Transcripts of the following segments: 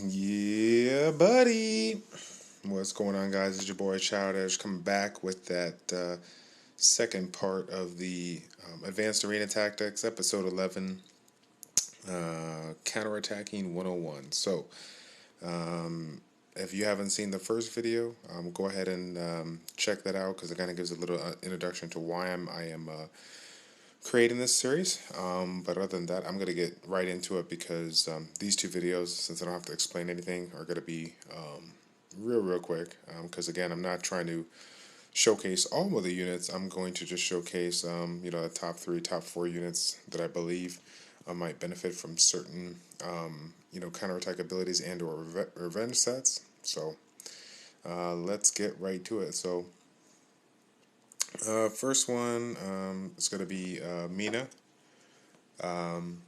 Yeah, buddy. What's going on, guys? It's your boy Childish coming back with that second part of the Advanced Arena Tactics, episode 11, Counterattacking 101. So, if you haven't seen the first video, go ahead and check that out because it kind of gives a little introduction to why I am creating this series. But other than that, I'm going to get right into it because these two videos, since I don't have to explain anything, are going to be real quick. Because again, I'm not trying to showcase all of the units. I'm going to just showcase, the top 3, top 4 units that I believe might benefit from certain, counterattack abilities and or revenge sets. So let's get right to it. So first one is going to be Mina. And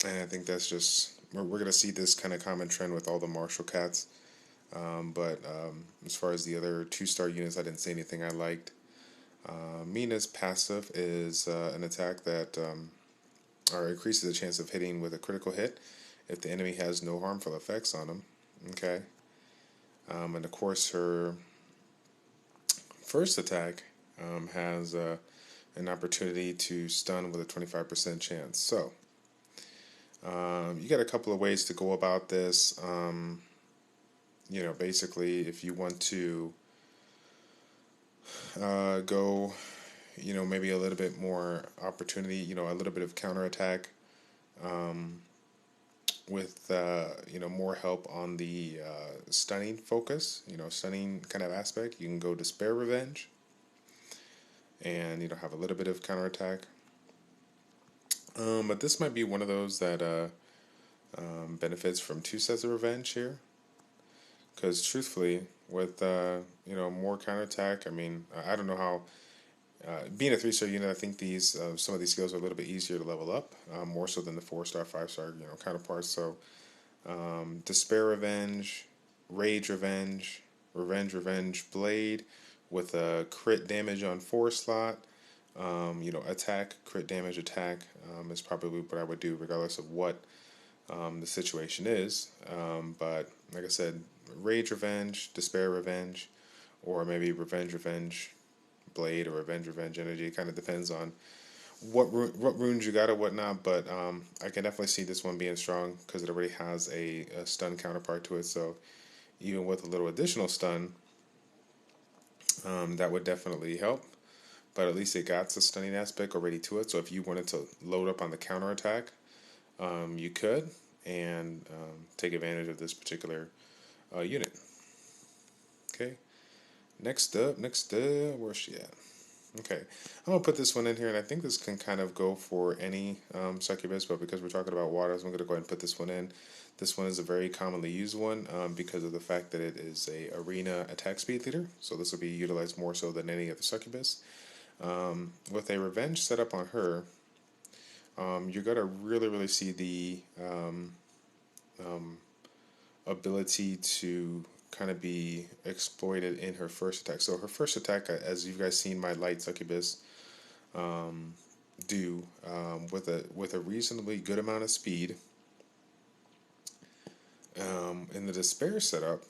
I think that's just, we're going to see this kind of common trend with all the martial cats. But as far as the other 2-star units, I didn't see anything I liked. Mina's passive is an attack that or increases the chance of hitting with a critical hit if the enemy has no harmful effects on them. Okay. And of course, her first attack has an opportunity to stun with a 25% chance. So, you got a couple of ways to go about this. Basically, if you want to go, maybe a little bit more opportunity, a little bit of counterattack with, more help on the stunning focus, stunning kind of aspect, you can go Despair Revenge and, have a little bit of counterattack. But this might be one of those that benefits from 2 sets of revenge here. Because truthfully, with more counterattack, I mean, I don't know how. Being a 3-star unit, I think these some of these skills are a little bit easier to level up, more so than the 4-star, 5-star counterparts. So, Despair Revenge, Rage Revenge, Revenge Blade, with a crit damage on 4 slot. Attack, crit damage, attack is probably what I would do regardless of what the situation is. But like I said, Rage Revenge, Despair Revenge, or maybe Revenge Blade, or Revenge Energy. It kind of depends on what runes you got or whatnot. But I can definitely see this one being strong because it already has a stun counterpart to it. So even with a little additional stun, that would definitely help. But at least it got the stunning aspect already to it. So if you wanted to load up on the counterattack, you could, and take advantage of this particular unit. Okay. Next up, where's she at? Okay, I'm going to put this one in here, and I think this can kind of go for any succubus, but because we're talking about waters, I'm going to go ahead and put this one in. This one is a very commonly used one because of the fact that it is a arena attack speed leader, so this will be utilized more so than any other succubus. With a revenge setup on her, you're going to really see the ability to kind of be exploited in her first attack. So her first attack, as you guys seen my light succubus do, with a reasonably good amount of speed. In the despair setup,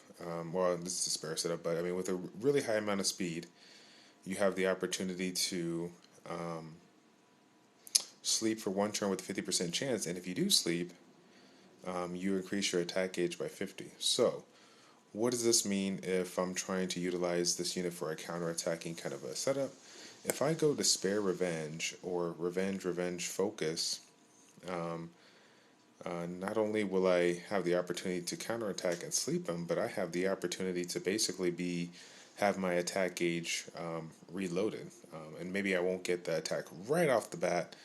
this is despair setup, but I mean with a really high amount of speed, you have the opportunity to sleep for 1 turn with a 50% chance, and if you do sleep, you increase your attack gauge by 50. So, what does this mean if I'm trying to utilize this unit for a counter-attacking kind of a setup? If I go Despair Revenge or Revenge Focus, not only will I have the opportunity to counterattack and sleep them, but I have the opportunity to basically have my attack gauge reloaded. And maybe I won't get the attack right off the bat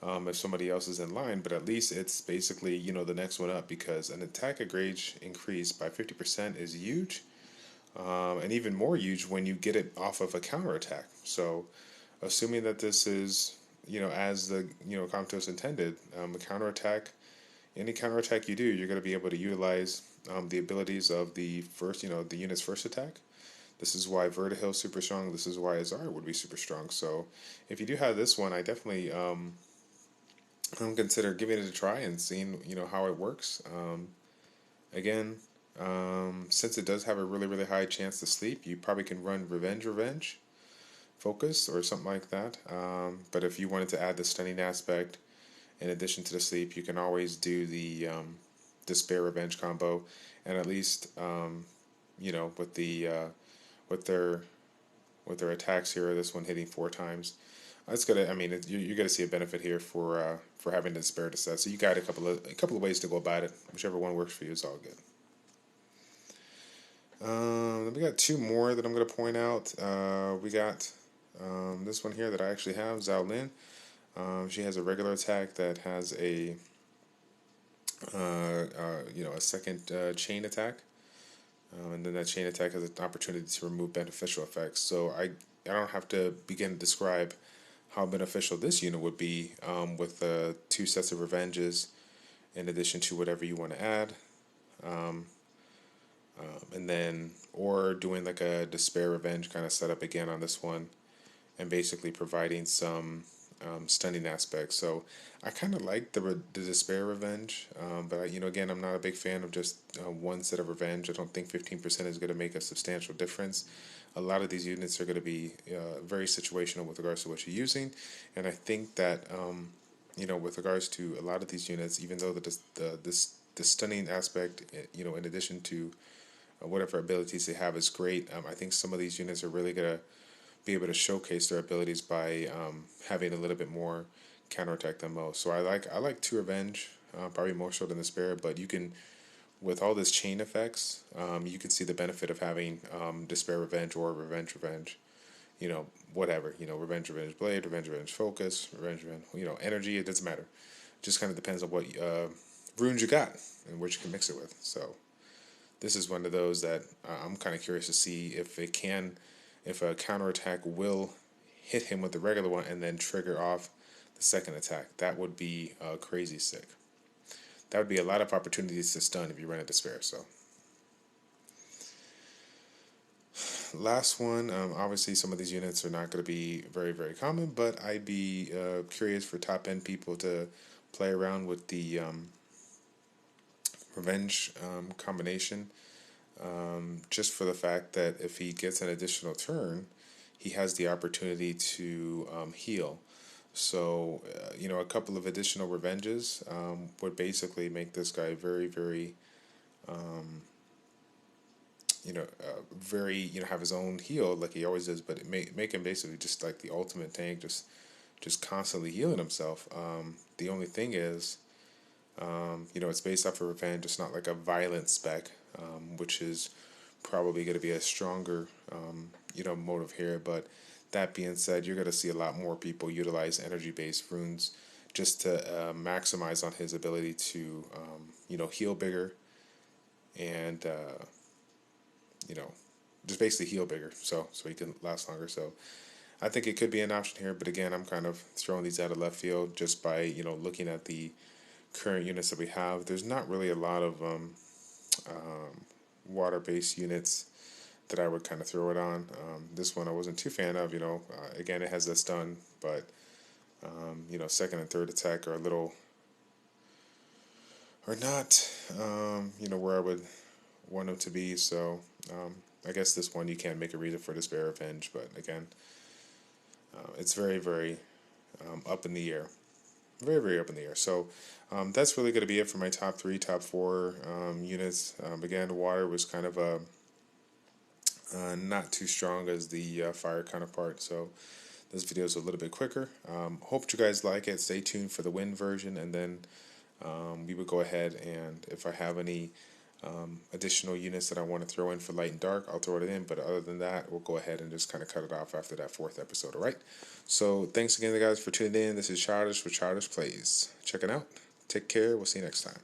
if somebody else is in line, but at least it's basically, the next one up, because an attack gauge increase by 50% is huge, and even more huge when you get it off of a counterattack. So, assuming that this is, as the, Comptos intended, a counterattack, any counterattack you do, you're going to be able to utilize the abilities of the first, the unit's first attack. This is why Vertihil is super strong. This is why Azar would be super strong. So, if you do have this one, I definitely consider giving it a try and seeing how it works. Again, since it does have a really, really high chance to sleep, you probably can run Revenge, Focus, or something like that. But if you wanted to add the stunning aspect in addition to the sleep, you can always do the Despair Revenge combo, and at least with the with their attacks here, this one hitting 4 times. That's gonna. I mean, you're gonna see a benefit here for having the Despair to set. So you got a couple of ways to go about it. Whichever one works for you is all good. Then we got 2 more that I'm gonna point out. We got this one here that I actually have, Zalmen. She has a regular attack that has a a second chain attack, and then that chain attack has an opportunity to remove beneficial effects. So I don't have to begin to describe how beneficial this unit would be with 2 sets of revenges in addition to whatever you want to add. And then, or doing like a Despair Revenge kind of setup again on this one, and basically providing some stunning aspects. So I kind of like the Despair Revenge, but again, I'm not a big fan of just one set of revenge. I don't think 15% is going to make a substantial difference. A lot of these units are going to be very situational with regards to what you're using, and I think that with regards to a lot of these units, even though the stunning aspect, in addition to whatever abilities they have is great. I think some of these units are really going to be able to showcase their abilities by having a little bit more counterattack than most. So I like 2 Revenge, probably more so than Despair, but you can, with all this chain effects, you can see the benefit of having Despair Revenge or Revenge, whatever, Revenge Blade, Revenge Focus, Revenge, Energy, it doesn't matter. Just kind of depends on what runes you got and what you can mix it with. So this is one of those that I'm kind of curious to see if a counterattack will hit him with the regular one and then trigger off the second attack. That would be crazy sick. That would be a lot of opportunities to stun if you run a Despair. So last one, obviously some of these units are not going to be very, very common, but I'd be curious for top end people to play around with the Revenge combination, just for the fact that if he gets an additional turn, he has the opportunity to heal. So, a couple of additional revenges would basically make this guy very, very, have his own heal like he always does, but it make him basically just like the ultimate tank, just constantly healing himself. The only thing is, it's based off of revenge. It's not like a violent spec, which is probably going to be a stronger, motive here. But that being said, you're going to see a lot more people utilize energy-based runes just to maximize on his ability to, heal bigger and, just basically heal bigger, so he can last longer. So I think it could be an option here. But again, I'm kind of throwing these out of left field just by looking at the current units that we have. There's not really a lot of water-based units that I would kind of throw it on. This one I wasn't too fan of. Again, it has that stun, but second and third attack are a little, or not, where I would want them to be. So I guess this one you can't make a reason for Despair Revenge, but again, it's very, very up in the air. Very, very up in the air. So that's really going to be it for my top 3, top 4 units. Again, water was kind of not too strong as the fire counterpart, so this video is a little bit quicker. Hope you guys like it. Stay tuned for the wind version, and then we would go ahead, and if I have any additional units that I want to throw in for light and dark, I'll throw it in. But other than that, we'll go ahead and just kind of cut it off after that 4th episode. All right. So thanks again, guys, for tuning in. This is Childish with Childish Plays. Check it out. Take care. We'll see you next time.